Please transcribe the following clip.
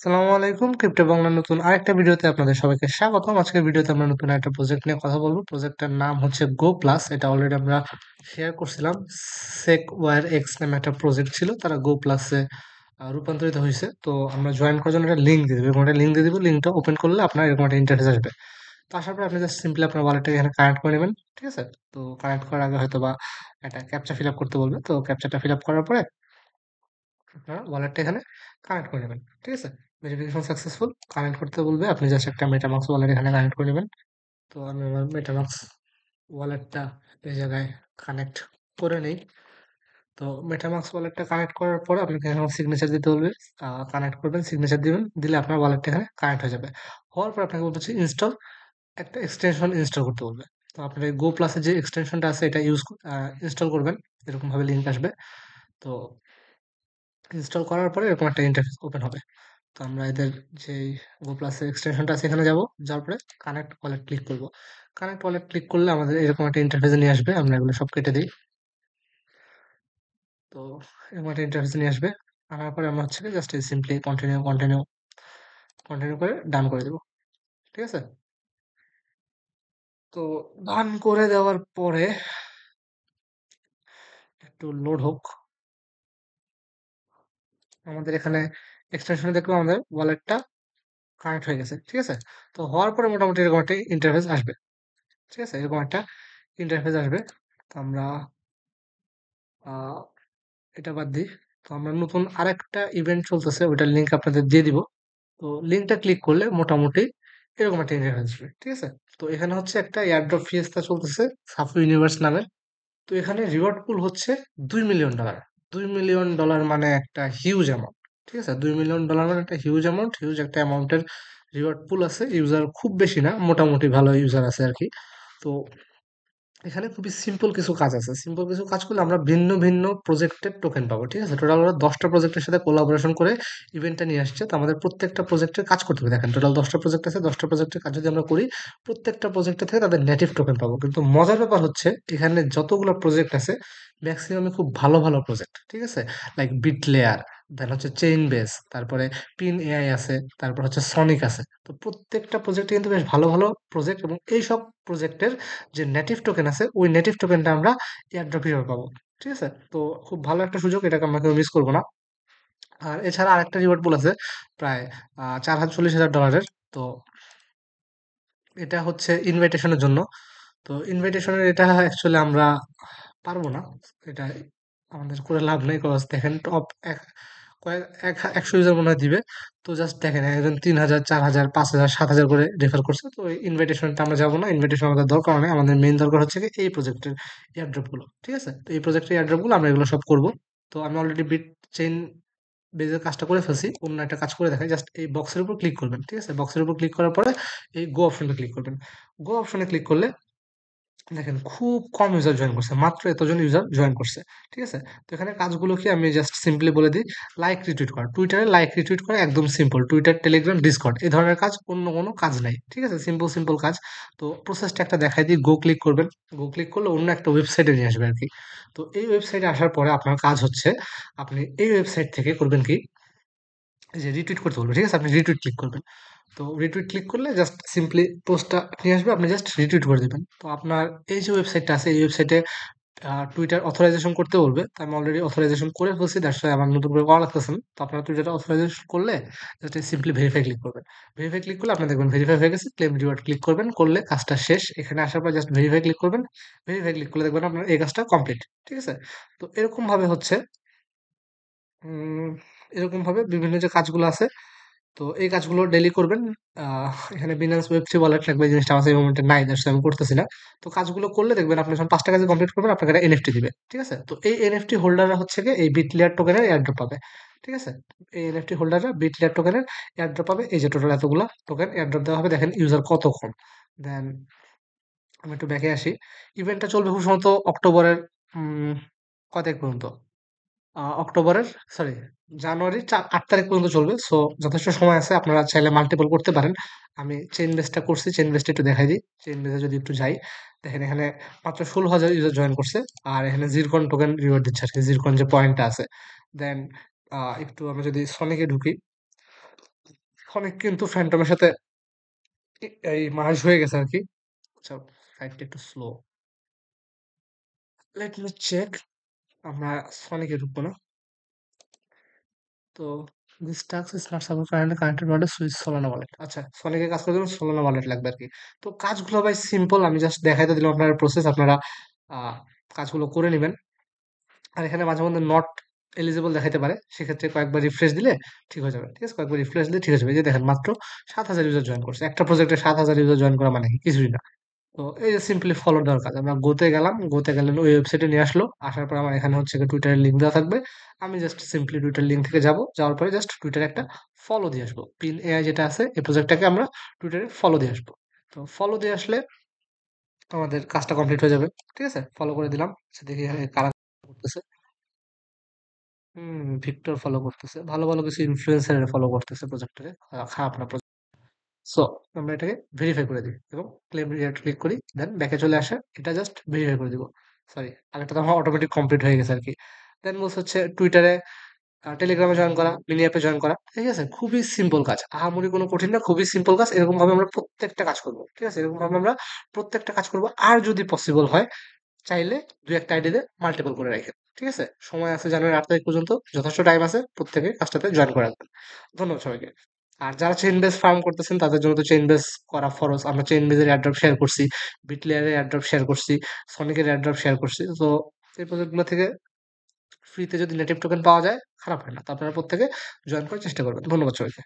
সালামু আলাইকুম, ক্রিপ্টো বাংলার নতুন আরেকটা ভিডিওতে আপনাদের সবাইকে স্বাগতম। আজকের ভিডিওতে আমরা নতুন একটা প্রজেক্ট নিয়ে কথা বলবো। প্রজেক্টটার নাম হচ্ছে গো প্লাস। এটা অলরেডি আমরা শেয়ার করছিলাম। সেক ওয়ার এক্স নামে একটা প্রজেক্ট ছিল, তারা গো প্লাসে রূপান্তরিত হয়েছে। তো আমরা জয়েন করার জন্য একটা লিঙ্ক দিয়ে দেবো, এরকম একটা লিঙ্ক দিয়ে দিব। লিঙ্কটা ওপেন করলে আপনার এরকম একটা ইন্টারফেস আসবে। তো আসার পরে আপনি জাস্ট সিম্পলি আপনার ওয়ালেটটাকে এখানে কানেক্ট করে নেবেন। ঠিক আছে? তো কানেক্ট করার আগে হয়তো বা একটা ক্যাপচা ফিল আপ করতে বলবে। তো ক্যাপচাটা ফিল আপ করার পরে আপনার ওয়ালেটটা এখানে কানেক্ট করে নেবেন। ঠিক আছে? Verification successful. কানেক্ট করতে বলবে, আপনি জাস্ট একটা মেটামাক্স ওয়ালেট এখানে কানেক্ট করে নেবেন। তো আমি আমার মেটামাক্স ওয়ালেটটা এই জায়গায় কানেক্ট করে নেই। তো মেটামাক্স ওয়ালেটটা কানেক্ট করার পরে আপনাকে এখানে সিগনেচার দিতে বলবে। কানেক্ট করবেন, সিগনেচার দিবেন, দিলে আপনার ওয়ালেটটা এখানে কানেক্ট হয়ে যাবে। হওয়ার পর আপনাকে বলতে হচ্ছে ইনস্টল, একটা এক্সটেনশন ইনস্টল করতে বলবে। তো আপনার এই গো প্লাসের যে এক্সটেনশনটা আছে এটা ইনস্টল করবেন। এরকম ভাবে লিঙ্ক আসবে। তো ইনস্টল করার পরে এরকম একটা ইন্টারফেস ওপেন হবে। তো আমরা এদের যে গো প্লাসের এক্সটেনশনটা আছে এখানে যাব। যাওয়ার পরে কানেক্ট ওয়ালেট ক্লিক করব। কানেক্ট ওয়ালেট ক্লিক করলে আমাদের এরকম একটা ইন্টারফেসে নিয়ে আসবে। আমরা এগুলো সব কেটে দিই। তো এরকম একটা ইন্টারফেসে নিয়ে আসবে। আনার পরে আমরা হচ্ছে just simply continue continue continue করে ডান করে দেবো। ঠিক আছে? তো ডান করে দেওয়ার পরে একটু লোড হোক। আমাদের এখানে এক্সটেনশনে দেখবো আমাদের ওয়ালেটটা কানেক্ট হয়ে গেছে। ঠিক আছে? তো হওয়ার পরে মোটামুটি এরকম একটা ইন্টারফেস আসবে। ঠিক আছে? এরকম একটা ইন্টারফেস আসবে। তো আমরা আহ এটা বাদ দিই। তো আমরা নতুন আরেকটা ইভেন্ট চলতেছে, ওইটার লিঙ্ক আপনাদের দিয়ে দিব। তো লিঙ্কটা ক্লিক করলে মোটামুটি এরকম একটা ইন্টারফেস আসবে। ঠিক আছে? তো এখানে হচ্ছে একটা এয়ারড্রপ ফিয়েস্তা চলতেছে, সাফু ইউনিভার্স নামে। তো এখানে রিওয়ার্ড পুল হচ্ছে $2 মিলিয়ন। $2 মিলিয়ন মানে একটা হিউজ অ্যামাউন্ট। ঠিক আছে? $2 মিলিয়ন মানে একটা হিউজ অ্যামাউন্ট, হিউজ একটা অ্যামাউন্টের রিওয়ার্ড পুল আছে। ইউজার খুব বেশি না, মোটামুটি ভালো ইউজার আছে আর কি। তো এখানে খুবই সিম্পল কিছু কাজ আছে। সিম্পল কিছু কাজ করলে আমরা ভিন্ন ভিন্ন প্রজেক্টের টোকেন পাবো। ঠিক আছে? টোটাল ওরা 10টা প্রজেক্টের সাথে কোলাবোরেশন করে ইভেন্টটা নিয়ে আসছে। তো আমাদের প্রত্যেকটা প্রজেক্টের কাজ করতে হবে। দেখেন, টোটাল 10টা প্রজেক্ট আছে। 10টা প্রজেক্টের কাজ যদি আমরা করি, প্রত্যেকটা প্রজেক্ট থেকে তাদের নেটিভ টোকেন পাবো। কিন্তু মজার ব্যাপার হচ্ছে, এখানে যতগুলো প্রজেক্ট আছে ম্যাক্সিমামই খুব ভালো ভালো প্রজেক্ট। ঠিক আছে? লাইক বিট লেয়ার, দেন হচ্ছে চেইন বেস, তারপরে পিন এআই আছে, তারপর হচ্ছে সনিক আছে। তো প্রত্যেকটা প্রজেক্টে কিন্তু বেশ ভালো ভালো প্রজেক্ট, এবং এই সব প্রজেক্টের যে নেটিভ টোকেন আছে ওই নেটিভ টোকেনটা আমরা এয়ারড্রপ হিসেবে পাবো। ঠিক আছে? তো খুব ভালো একটা সুযোগ, এটাকে আমরা কেউ মিস করবো না। আর এছাড়া আরেকটা রিওয়ার্ড পুল আছে, প্রায় 40,000 তো এটা হচ্ছে ইনভাইটেশনের জন্য। তো ইনভাইটেশনের এটা অ্যাকচুয়ালি আমরা পারবো না। এটা আমাদের করে লাভ নেই। কজ দেখেন, টপ কয়েক 100 ইউজার মনে হয় দিবে। তো জাস্ট দেখেন, একজন 3,000, 4,000, 5,000, 7,000 করে রেফার করছে। তো এই ইনভাইটেশনটা আমরা যাবো না। ইনভাইটেশন আমাদের দরকার নেই। আমাদের মেইন দরকার হচ্ছে কি, এই প্রজেক্টের এয়ারড্রপ গুলো। ঠিক আছে? তো এই প্রজেক্টের এয়ারড্রপ গুলো আমরা এগুলো সব করবো। তো আমি অলরেডি বিট চেইন বেজের কাজটা করে ফেলছি। অন্য একটা কাজ করে দেখাই, জাস্ট এই বক্সের উপর ক্লিক করবেন। ঠিক আছে? বক্সের উপর ক্লিক করার পরে এই গো অপশনে ক্লিক করবেন। গো অপশনে ক্লিক করলে দেখেন খুব কম ইউজার জয়েন করছে, মাত্র এতজন ইউজার জয়েন করছে। ঠিক আছে? তো এখানে কাজগুলো কি আমি জাস্ট সিম্পলি বলে দিই। লাইক রিটুইট করা, টুইটারে লাইক রিটুইট করা একদম সিম্পল। টুইটার, টেলিগ্রাম, ডিসকর্ড এই ধরনের কাজ, অন্য কোনো কাজ নাই। ঠিক আছে? সিম্পল সিম্পল কাজ। তো প্রসেসটা একটা দেখাই দিই। গো ক্লিক করবেন। গো ক্লিক করলে অন্য একটা ওয়েবসাইটে নিয়ে আসবে আর কি। তো এই ওয়েবসাইটে আসার পরে আপনার কাজ হচ্ছে, আপনি এই ওয়েবসাইট থেকে করবেন কি, এই যে রিটুইট করতে বলবে। ঠিক আছে? আপনি রিটুইট ক্লিক করবেন। তো রিটুইট ক্লিক করলে জাস্ট সিম্পলি পোস্টটা নিয়ে আসবে, আপনি জাস্ট রিটুইট করে দিবেন। তো আপনার এই যে ওয়েবসাইটটা আছে, এই ওয়েবসাইটে টুইটার অথরাইজেশন করতে বলবে। তো আমি অলরেডি অথরাইজেশন করে ফেলছি, দ্যাটস ওয়াই আমার নতুন করে করা লাগতেছে না। তো আপনারা টুইটারটা অথরাইজেশন করলে জাস্ট সিম্পলি ভেরিফাই ক্লিক করবেন। ভেরিফাই ক্লিক করলে আপনি দেখবেন ভেরিফাই হয়ে গেছে। ক্লেম রিওয়ার্ড ক্লিক করবেন, করলে কাজটা শেষ। এখানে আসার পর জাস্ট ভেরিফাই ক্লিক করবেন। ভেরিফাই ক্লিক করলে দেখবেন আপনার এই কাজটা কমপ্লিট। ঠিক আছে? তো এরকম ভাবে হচ্ছে, উম, এরকম ভাবে বিভিন্ন যে কাজগুলো আছে, তো এই কাজগুলো ডেইলি করবেন। এখানে বিনান্স ওয়েব3 ওয়ালেট লাগবে, এই জিনিসটা আমার এই মোমেন্টে নাই, দ্যাটস আমি করতেছি না। তো কাজগুলো করলে দেখবেন আপনি যখন 5টা কাজ কমপ্লিট করবেন, আপনাকে একটা এনএফটি দিবে। ঠিক আছে? তো এই এনএফটি হোল্ডাররা হচ্ছে গিয়ে এই বিটলেয়ার টোকেনের এয়ারড্রপ পাবে। ঠিক আছে? এই এনএফটি হোল্ডাররা বিটলেয়ার টোকেনের এয়ারড্রপ পাবে। এই যে টোটাল এতগুলা টোকেন এয়ারড্রপ দেওয়া হবে, দেখেন ইউজার কত কম। দেন আমি একটু ব্যাকে আসি। ইভেন্টটা চলবে খুব সম্ভবত অক্টোবরের কয় তারিখ পর্যন্ত, অক্টোবরের, সরি, জানুয়ারির 8 তারিখ পর্যন্ত চলবে। সো যথেষ্ট সময় আছে, আপনারা চাইলে মাল্টিপল করতে পারেন। আমি চেইন বেসটা করছি, চেইন বেসটা একটু দেখাই দিই। চেইন বেসে যদি একটু যাই, দেখেন এখানে মাত্র 16,000 ইউজার জয়েন করছে। আর এখানে জিরকন টোকেন রিওয়ার্ড দিচ্ছে আর কি, জিরকন যে পয়েন্টটা আছে। দেন একটু আমরা যদি সনিকে ঢুকি, অনেক কিন্তু ফ্যান্টমের সাথে এই মার্জ হয়ে গেছে আর কি। আচ্ছা, সাইটটা একটু স্লো। Let me check. আমরা সনিকে ঢুকবো না। তো this task is not suppose currently connected wallet switch Solana wallet. আচ্ছা, সনিকে কাজ করার জন্য সোলানা ওয়ালেট লাগবে আর কি। তো কাজগুলো ভাই সিম্পল, আমি জাস্ট দেখাইতে দিলাম আপনার প্রসেস, আপনারা আহ, কাজগুলো করে নেবেন। আর এখানে মাঝে মধ্যে নট এলিজিবল দেখাইতে পারে, সেক্ষেত্রে কয়েকবার রিফ্রেশ দিলে ঠিক হয়ে যাবে। ঠিক আছে, কয়েকবার রিফ্রেশ দিলে ঠিক হয়ে যাবে। এই যে দেখেন মাত্র 7,000 ইউজার জয়েন করছে। একটা প্রজেক্টে 7,000 ইউজার জয়েন করা মানে কি? কিছুই না। তো এই যে সিম্পলি ফলো দেওয়ার কাজ। আমরা গোতে গেলাম, গোতে গেলে ওই ওয়েবসাইটে নিয়ে আসলো। আসার পর আমার এখানে হচ্ছে টুইটারের লিঙ্ক দেওয়া থাকবে। আমি জাস্ট সিম্পলি টুইটার লিঙ্ক থেকে যাব, যাওয়ার পরে জাস্ট টুইটারে একটা ফলো দিয়ে আসবো। পিন এআই যেটা আছে এই প্রজেক্টটাকে আমরা টুইটারে ফলো দিয়ে আসবো। তো ফলো দিয়ে আসলে আমাদের কাজটা কমপ্লিট হয়ে যাবে। ঠিক আছে, ফলো করে দিলাম। আচ্ছা, দেখি এখানে কারা করতেছে। ভিক্টর ফলো করতেছে, ভালো ভালো কিছু ইনফ্লুয়েন্সারের ফলো করতেছে প্রজেক্টরে। খারাপ না। সো আমরা এটাকে ভেরিফাই করে দিই এবং ক্লেম রিয়াক্ট ক্লিক করি, দেন ব্যাকে চলে আসে, এটা জাস্ট ভেরিফাই করে দিব। সরি, আগেরটা তো আমার অটোমেটিক কমপ্লিট হয়ে গেছে আর কি। দেন বলছে হচ্ছে টুইটারে, টেলিগ্রামে জয়েন করা, মিনি অ্যাপে জয়েন করা। ঠিক আছে, খুবই সিম্পল কাজ, আহামরি কোনো কঠিন না, খুবই সিম্পল কাজ। এরকম ভাবে আমরা প্রত্যেকটা কাজ করবো। ঠিক আছে, এরকম ভাবে আমরা প্রত্যেকটা কাজ করবো। আর যদি পসিবল হয়, চাইলে দুই একটা আইডিতে মাল্টিপল করে রাখেন। ঠিক আছে, সময় আছে জানুয়ারি 8 তারিখ পর্যন্ত, যথেষ্ট টাইম আছে, প্রত্যেকে কাজটাতে জয়েন করে রাখবেন। ধন্যবাদ সবাইকে। আর যারা চেইন বেস ফার্ম করতেছেন তাদের জন্য তো চেইন বেস করা ফরজ। আমরা চেইন বেসের এয়ারড্রপ শেয়ার করছি, বিটলেয়ারের এয়ারড্রপ শেয়ার করছি, সনিকের এয়ারড্রপ শেয়ার করছি। তো এই প্রজেক্টগুলো থেকে ফ্রিতে যদি নেটিভ টোকেন পাওয়া যায়, খারাপ হয় না। তো আপনারা প্রত্যেকে জয়েন করার চেষ্টা করবেন। ধন্যবাদ সবাইকে।